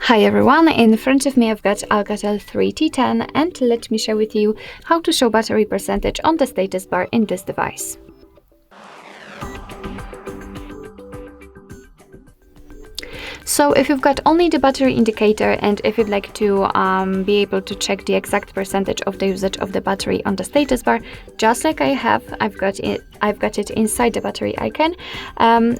Hi everyone, in front of me I've got ALCATEL 3T10 and let me share with you how to show battery percentage on the status bar in this device. So if you've got only the battery indicator and if you'd like to be able to check the exact percentage of the usage of the battery on the status bar, just like I have, I've got it inside the battery icon.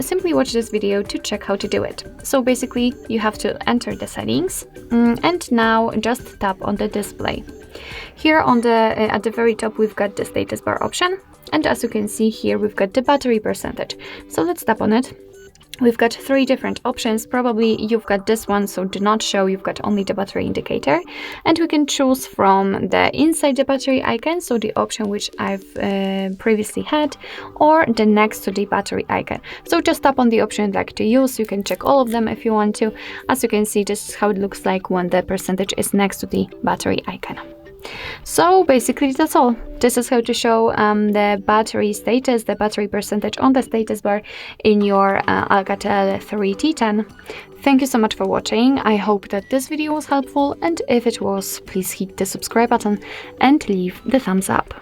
Simply watch this video to check how to do it. So basically you have to enter the settings and now just tap on the display. Here on at the very top we've got the status bar option, and as you can see here we've got the battery percentage. So let's tap on it. We've got three different options. Probably you've got this one, so do not show, you've got only the battery indicator. And we can choose from the inside the battery icon, so the option which I've previously had, or the next to the battery icon. So just tap on the option you'd like to use. You can check all of them if you want to. As you can see, this is how it looks like when the percentage is next to the battery icon. So basically that's all. This is how to show the battery status, the battery percentage on the status bar in your ALCATEL 3T10. Thank you so much for watching. I hope that this video was helpful, and if it was, please hit the subscribe button and leave the thumbs up.